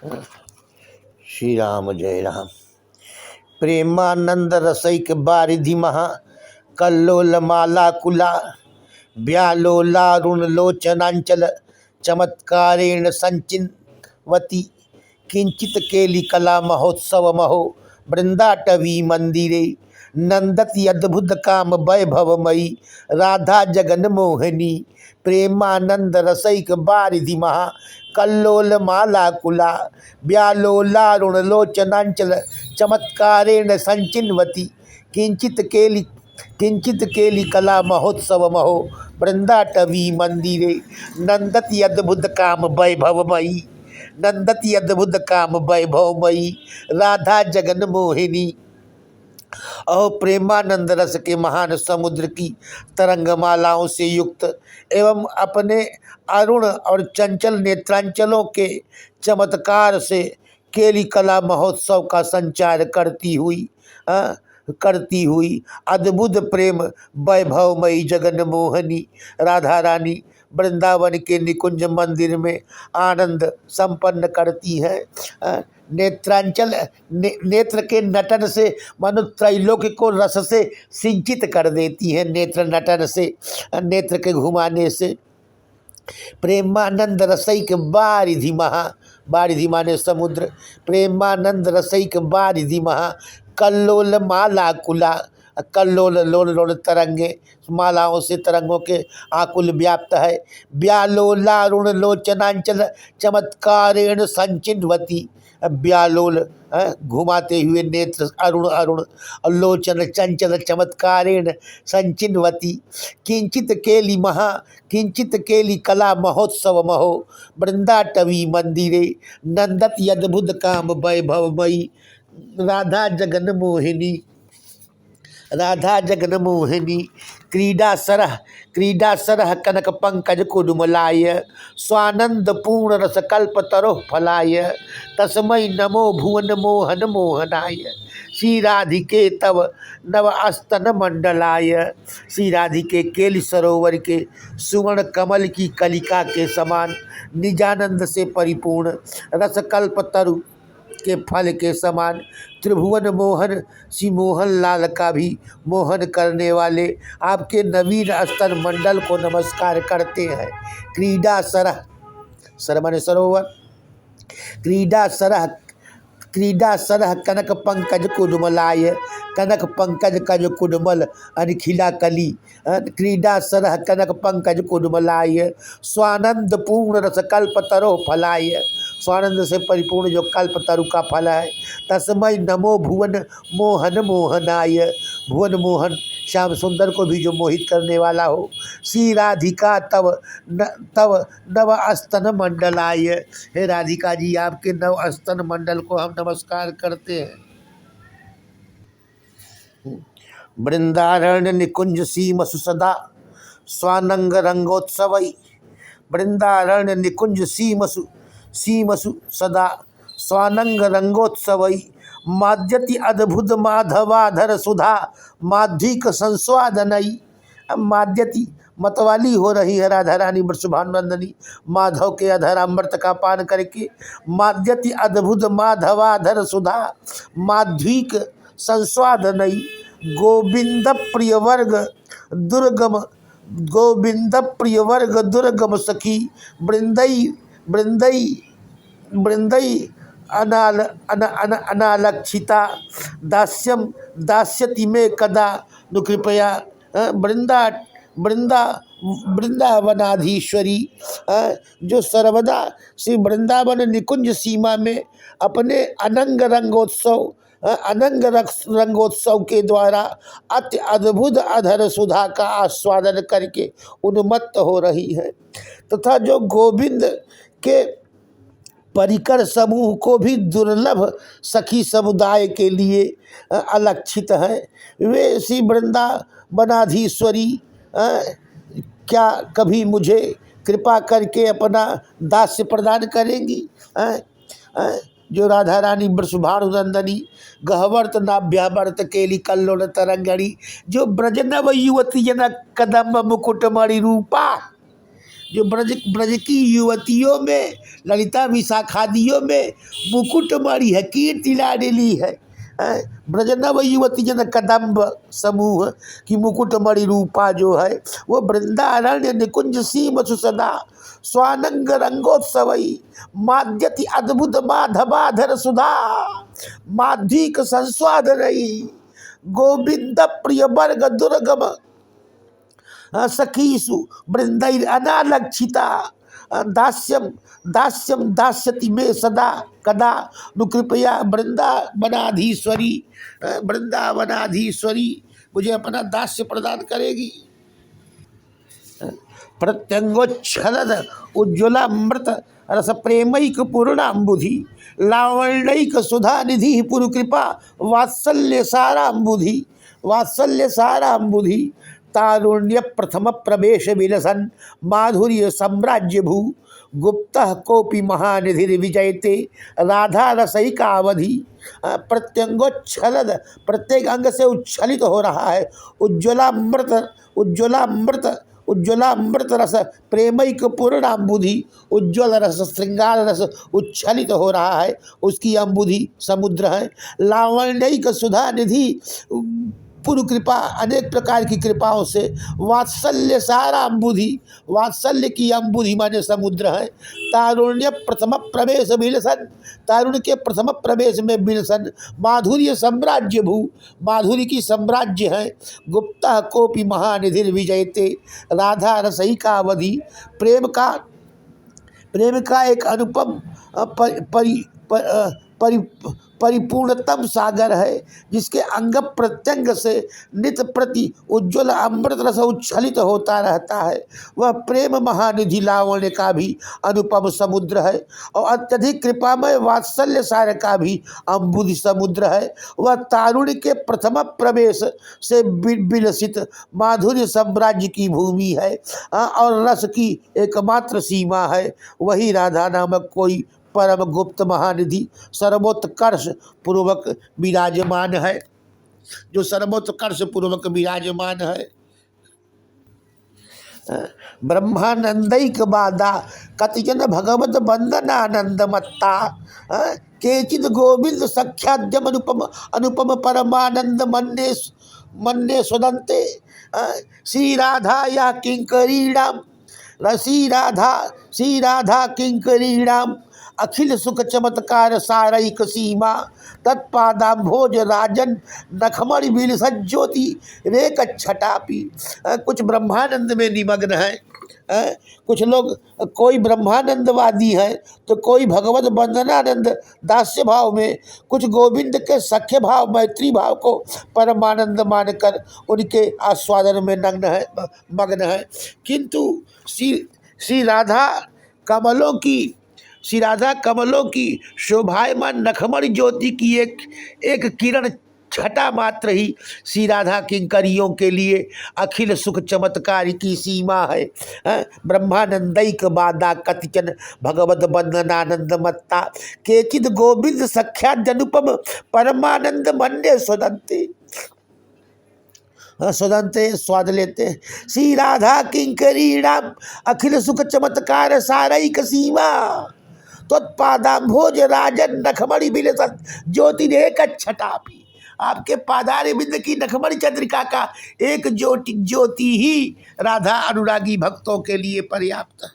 श्री राम जय राम। प्रेमानंद रसैक बारिधि महा कल्लोल माला कुला व्यालोलारुण लोचनांचल चमत्कारेण संचिन्वती किंचित केली कला महोत्सव महो वृंदाटवी मंदिरे नंदति अद्भुत काम वैभवमयी राधा जगन मोहिनी प्रेमानंद रसैक बारिधि महा कल्लोल माला कुला व्यालोलारुण लोचनांचल चमत्कारेण संचिन्वती किंचित केली कला महोत्सव महो वृंदाटवी मंदिरे नंदति अद्भुत काम वैभवमयी नंदति अद्भुत काम वैभवमयी राधा जगन मोहिनी। और प्रेमानंद रस के महान समुद्र की तरंगमालाओं से युक्त एवं अपने अरुण और चंचल नेत्रांचलों के चमत्कार से केली कला महोत्सव का संचार करती हुई अद्भुत प्रेम वैभवमयी जगन मोहनी राधा रानी वृंदावन के निकुंज मंदिर में आनंद संपन्न करती है। नेत्रांचल नेत्र के नटन से मनुष्य त्रैलोक्य को रस से सिंचित कर देती है। नेत्र नटन से, नेत्र के घुमाने से। प्रेमानंद रसैक बारिधि महा, बारिधि माने समुद्र, प्रेमानंद रसैक बारिधि महा कल्लोल माला कुला, कल्लोल लोल लोल तरंगे, मालाओं से तरंगों के आकुल व्याप्त है। व्यालोलारुण लोचनांचल चमत्कारेण संचिन्वती, व्यालोल घुमाते हुए नेत्र अरुण अरुण लोचन चंचल चमत्कारेण संचिन्वती किंचित केली कला महोत्सव महो वृंदाटवी मंदिरे नंदति अद्भुत काम वैभवमयी राधा जगन मोहिनी क्रीडा सरह कनक पंकज कुडुमलाय स्वानंद पूर्ण रस कल्प तरोह फलाय तस्मै नमो भुवन मोहन मोहनाय श्री राधिके तव नव अस्तन मंडलाय। श्री राधिके केली सरोवर के सुवर्ण कमल की कलिका के समान निजानंद से परिपूर्ण रस कल्प तरु के फल के समान त्रिभुवन मोहन श्री मोहन लाल का भी मोहन करने वाले आपके नवीन स्तर मंडल को नमस्कार करते हैं। क्रीडा सर माने सरोवर, क्रीडा सरह कनक पंकज कुडुमलाय, कनक पंकज कज कुडुमल अनखिला कली, क्रीडा सरह कनक पंकज कुडुमलाय स्वानंद पूर्ण रस कल्प तरो फलाय, स्वानंद से परिपूर्ण जो कल्प तरु का फल है। तस्मै नमो भुवन मोहन मोहनाय, भुवन मोहन श्याम सुंदर को भी जो मोहित करने वाला हो। श्री राधिका तव नव अस्तन मंडलाय, हे राधिका जी आपके नव अस्तन मंडल को हम नमस्कार करते हैं। वृंदारण्य निकुंज सीमसु सदा स्वानंग रंगोत्सवई, वृंदारण्य निकुंज सीमसु सदा स्वानंग रंगोत्सवई माद्यति अद्भुत माधवाधर सुधा माध्विक संस्वादनई। माद्यति मतवाली हो रही है राधा रानी वृषभानंदनी माधव के अधर अमृत का पान करके। माद्यति अद्भुत माधवाधर सुधा माध्विक संस्वादनई गोविंद प्रिय वर्ग दुर्गम सखी वृंदई अनालक्षिता दास्यति में कदा नुकृपया वृंदावनाधीश्वरी, जो सर्वदा श्री वृंदावन निकुंज सीमा में अपने अनंग रंगोत्सव के द्वारा अति अद्भुत अधर सुधा का आस्वादन करके उन्मत्त हो रही है, तथा जो गोविंद के परिकर समूह को भी दुर्लभ सखी समुदाय के लिए अलक्षित है। वे श्री वृंदावनाधीश्वरी क्या कभी मुझे कृपा करके अपना दास्य प्रदान करेंगी। जो राधा रानी वृषभानुनंदनी गहवर्त नाभ्यावर्त केली कल्लोल तरंगणी, जो ब्रजनव युवती जनक कदम मुकुटमणि रूपा, जो ब्रज ब्रज की युवतियों में, ललिता विशाखादियों में मुकुटमणि है, कीर्ति लाडली है। ब्रज नव युवती जन कदम्ब समूह की मुकुटमणि रूपा जो है वो वृंदारण्य निकुंज सीम सुसदा स्वानंग रंगोत्सवई माद्यति अद्भुत माधवाधर सुधा माध्विक संस्वाद रही गोविंद प्रिय वर्ग दुर्गम सखीसु वृंदैर अनालक्षिता दास्यम दास्यम दास्यति में सदा कदा नुकृपया वृंदावनाधीश्वरी वृंदावनाधीश्वरी मुझे अपना दास्य प्रदान करेगी। प्रत्यंगोच्छलद उज्ज्वलामृत रस प्रेमैक पूर्णाम्बुधि लावण्यैक सुधा निधि पुरुकृपा वात्सल्य साराम्बुधि तारुण्य प्रथम प्रवेश विलसन माधुर्य साम्राज्य भू गुप्त कोपि महानिधि विजयते राधा रसैका अवधि। प्रत्यंगोच्छलद प्रत्येक अंग से उच्छलित हो रहा है। उज्ज्वलामृत रस प्रेमैक पूर्णाम्बुधि उज्ज्वल रस श्रृंगार रस उच्छलित हो रहा है, उसकी अम्बुधि समुद्र है। लावण्यैक सुधा निधि पूर्व कृपा अनेक प्रकार की कृपाओं से वात्सल्य सारा अम्बुधि वात्सल्य की अम्बुधि माने समुद्र है। तारुण्य प्रथम प्रवेश बिलसन तारुण्य के प्रथम प्रवेश में बिलसन माधुर्य साम्राज्य भू माधुर्य की साम्राज्य है। गुप्ता कोपि महानिधि विजयते राधा रसैका अवधि प्रेम का एक अनुपम परिपूर्णतम सागर है जिसके अंग प्रत्यंग से नित प्रति उज्ज्वल अमृत रस उच्छलित होता रहता है। वह प्रेम महानिधि लावण्य का भी अनुपम समुद्र है और अत्यधिक कृपामय वात्सल्य सार का भी अम्बुधि समुद्र है। वह तारुण्य के प्रथम प्रवेश से विलसित माधुर्य साम्राज्य की भूमि है और रस की एकमात्र सीमा है। वही राधा नामक कोई परम गुप्त महानिधि सर्वोत्कर्ष पूर्वक विराजमान है, जो सर्वोत्कर्ष पूर्वक विराजमान है। ब्रह्मानंदैक बाधा कतिजन भगवत बंदनानंद मत्ता केचिद गोविंद सख्याद्यम अनुपम परमानंद मन्ने सुदंते। श्री राधा या किंकरीणाम श्री राधा किंकरीणाम अखिल सुख चमत्कार सारैक सीमा तत्पादाम्भोज राजन नखमणि बिल सज्जोति रेक छटापी। कुछ ब्रह्मानंद में निमग्न है, कुछ लोग कोई ब्रह्मानंदवादी है तो कोई भगवत वंदनानंद दास्य भाव में, कुछ गोविंद के सख्य भाव मैत्री भाव को परमानंद मानकर उनके आस्वादन में मग्न है। किंतु श्री राधा कमलों की शोभायमान नखमणि ज्योति की एक किरण छटा मात्र ही श्री राधा किंकरियों के लिए अखिल सुख चमत्कार की सीमा है। ब्रह्मानंदैक बाधा कतिचन भगवत बंदनानंद मत्ता केचिद गोविंद सख्याद्यनुपम परमानंद मन्ये स्वदंते स्वाद लेते। श्री राधा किंकरीणाम अखिल सुख चमत्कार सारैक सीमा तत्पादाम्भोज राजन नखमणि बिलसत ज्योतिरेक छटापी। आपके पादार बिंद की नखमणि चंद्रिका का एक ज्योति ही राधा अनुरागी भक्तों के लिए पर्याप्त है।